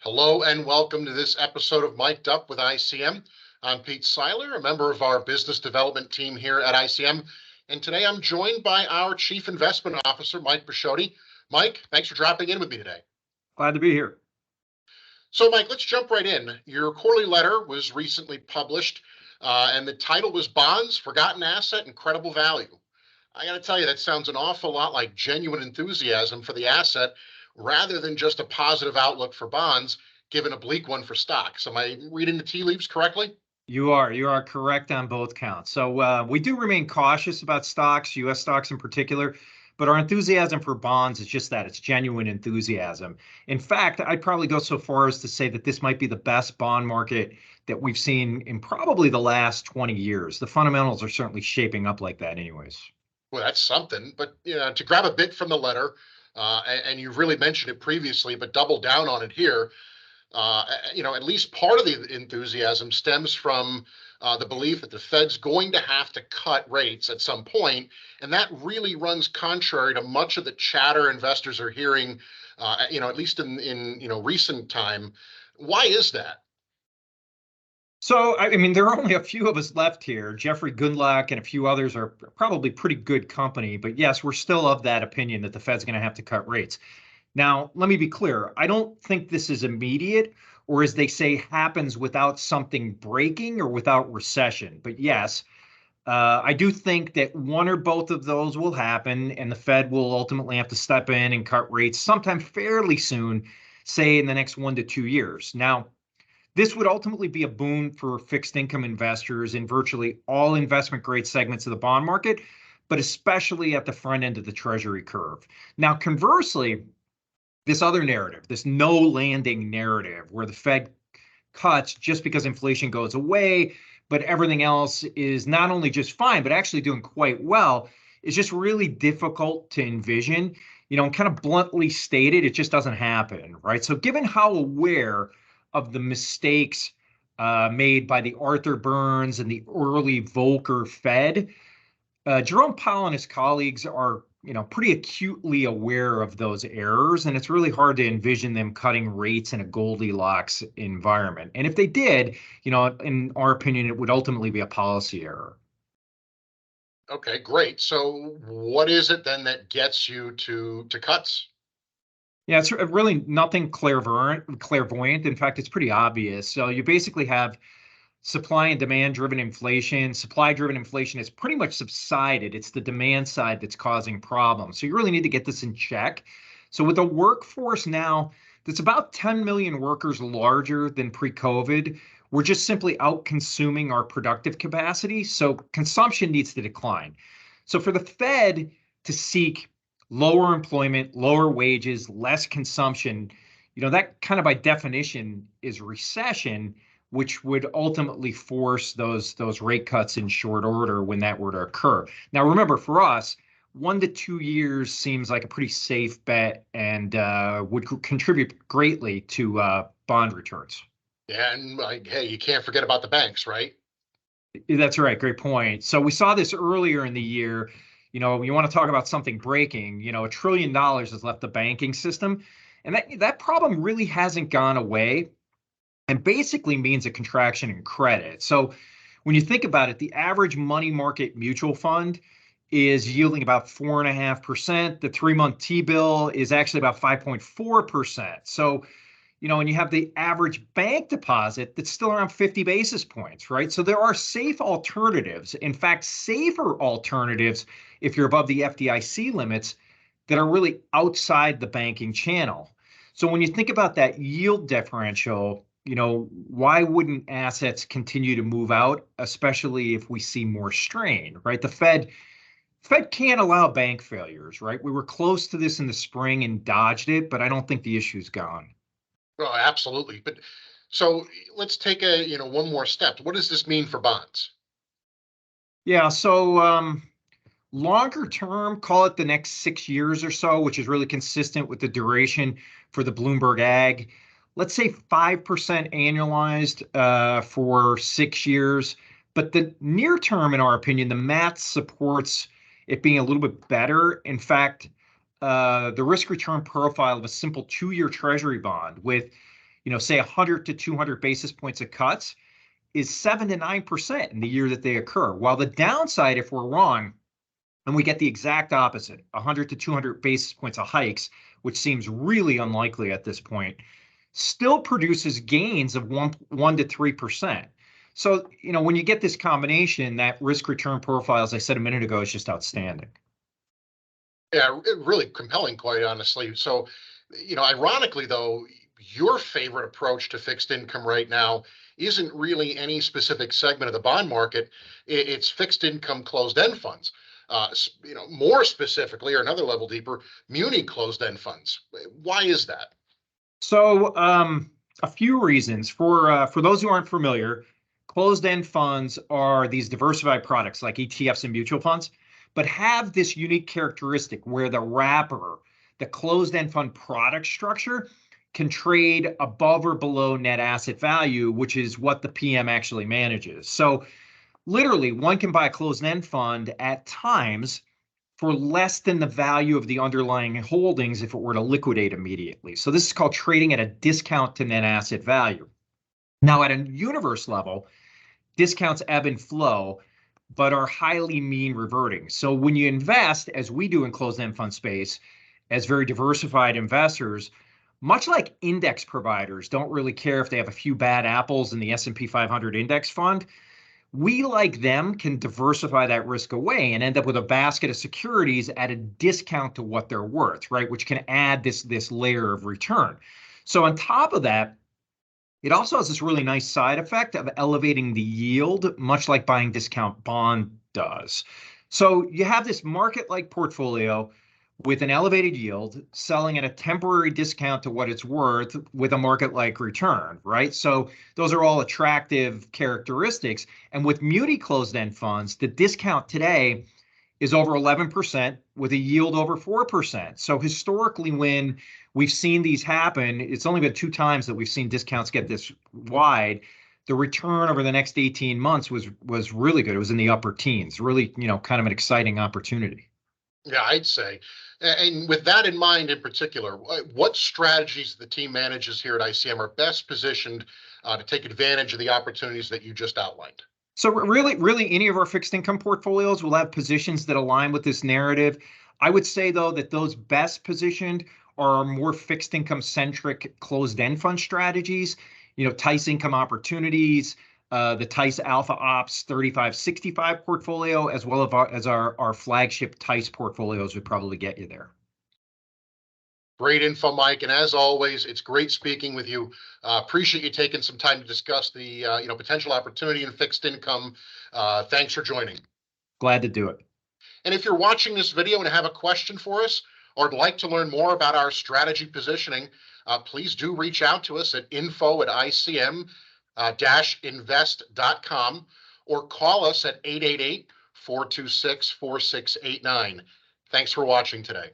Hello and welcome to this episode of Mic'd Up with iCM. I'm Pete Seyler, a member of our business development team here at iCM. And today I'm joined by our Chief Investment Officer, Mike Paciotti. Mike, thanks for dropping in with me today. Glad to be here. So, Mike, let's jump right in. Your quarterly letter was recently published, and the title was Bonds, Forgotten Asset, Incredible Value. I got to tell you, that sounds an awful lot like genuine enthusiasm for the asset rather than just a positive outlook for bonds, given a bleak one for stocks. Am I reading the tea leaves correctly? You are correct on both counts. So we do remain cautious about stocks, U.S. stocks in particular, but our enthusiasm for bonds is just that. It's genuine enthusiasm. In fact, I'd probably go so far as to say that this might be the best bond market that we've seen in probably the last 20 years. The fundamentals are certainly shaping up like that anyways. Well, that's something. But to grab a bit from the letter, and you've really mentioned it previously, but double down on it here. At least part of the enthusiasm stems from the belief that the Fed's going to have to cut rates at some point, and that really runs contrary to much of the chatter investors are hearing, at least in recent time. Why is that? So, I mean, there are only a few of us left here. Jeffrey Gundlach and a few others are probably pretty good company. But yes, we're still of that opinion that the Fed's going to have to cut rates. Now, let me be clear. I don't think this is immediate, or as they say, happens without something breaking or without recession. But yes, I do think that one or both of those will happen, and the Fed will ultimately have to step in and cut rates sometime fairly soon, say in the next 1 to 2 years. Now, this would ultimately be a boon for fixed income investors in virtually all investment grade segments of the bond market, but especially at the front end of the Treasury curve. Now, conversely, this other narrative, this no landing narrative, where the Fed cuts just because inflation goes away, but everything else is not only just fine, but actually doing quite well, is just really difficult to envision. And kind of bluntly stated, it just doesn't happen, right? So given how aware of the mistakes made by the Arthur Burns and the early Volcker Fed, Jerome Powell and his colleagues are, pretty acutely aware of those errors, and it's really hard to envision them cutting rates in a Goldilocks environment. And if they did, in our opinion, it would ultimately be a policy error. Okay, great. So, what is it then that gets you to cuts? Yeah, it's really nothing clairvoyant. In fact, it's pretty obvious. So you basically have supply and demand driven inflation. Supply driven inflation has pretty much subsided. It's the demand side that's causing problems. So you really need to get this in check. So with a workforce now that's about 10 million workers larger than pre-COVID, we're just out consuming our productive capacity. So consumption needs to decline. So for the Fed to seek lower employment, lower wages, less consumption, that kind of by definition is recession, which would ultimately force those rate cuts in short order when that were to occur. Now, remember, for us, 1 to 2 years seems like a pretty safe bet and would contribute greatly to bond returns. Yeah, and hey, you can't forget about the banks, right? That's right. Great point. So we saw this earlier in the year. You want to talk about something breaking, $1 trillion has left the banking system. And that problem really hasn't gone away and basically means a contraction in credit. So when you think about it, the average money market mutual fund is yielding about 4.5%. The 3-month T-bill is actually about 5.4%. So and you have the average bank deposit that's still around 50 basis points, right? So there are safe alternatives, in fact, safer alternatives if you're above the FDIC limits that are really outside the banking channel. So when you think about that yield differential, why wouldn't assets continue to move out, especially if we see more strain, right? The Fed can't allow bank failures, right? We were close to this in the spring and dodged it, but I don't think the issue's gone. Oh, absolutely. But so let's take one more step. What does this mean for bonds? Yeah, so longer term, call it the next 6 years or so, which is really consistent with the duration for the Bloomberg Ag. Let's say 5% annualized for 6 years. But the near term, in our opinion, the math supports it being a little bit better. In fact, the risk return profile of a simple 2-year Treasury bond with say 100 to 200 basis points of cuts, is 7 to 9% in the year that they occur. While the downside, if we're wrong, and we get the exact opposite, 100 to 200 basis points of hikes, which seems really unlikely at this point, still produces gains of 1 to 3%. So, when you get this combination, that risk return profile, as I said a minute ago, is just outstanding. Yeah, really compelling, quite honestly. So, ironically, though, your favorite approach to fixed income right now isn't really any specific segment of the bond market. It's fixed income closed-end funds. More specifically, or another level deeper, muni closed-end funds. Why is that? So, a few reasons. For those who aren't familiar, closed-end funds are these diversified products like ETFs and mutual funds, but have this unique characteristic where the wrapper, the closed-end fund product structure, can trade above or below net asset value, which is what the PM actually manages. So literally, one can buy a closed-end fund at times for less than the value of the underlying holdings if it were to liquidate immediately. So this is called trading at a discount to net asset value. Now, at a universe level, discounts ebb and flow, but are highly mean reverting. So when you invest, as we do in closed-end fund space, as very diversified investors, much like index providers don't really care if they have a few bad apples in the S&P 500 index fund, we, like them, can diversify that risk away and end up with a basket of securities at a discount to what they're worth, right? Which can add this layer of return. So on top of that, it also has this really nice side effect of elevating the yield, much like buying discount bond does. So you have this market-like portfolio with an elevated yield, selling at a temporary discount to what it's worth with a market-like return, right? So those are all attractive characteristics. And with muni closed-end funds, the discount today is over 11% with a yield over 4%. So historically, when we've seen these happen, it's only been 2 times that we've seen discounts get this wide. The return over the next 18 months was really good. It was in the upper teens, really, kind of an exciting opportunity. Yeah, I'd say. And with that in mind, in particular, what strategies the team manages here at ICM are best positioned to take advantage of the opportunities that you just outlined? So really, any of our fixed income portfolios will have positions that align with this narrative. I would say, though, that those best positioned are more fixed income centric closed end fund strategies. Tice Income Opportunities, the Tice Alpha Ops 3565 portfolio, as well as our flagship Tice portfolios would probably get you there. Great info, Mike. And as always, it's great speaking with you. Appreciate you taking some time to discuss the potential opportunity in fixed income. Thanks for joining. Glad to do it. And if you're watching this video and have a question for us, or would like to learn more about our strategy positioning, please do reach out to us at info@icm-invest.com or call us at 888-426-4689. Thanks for watching today.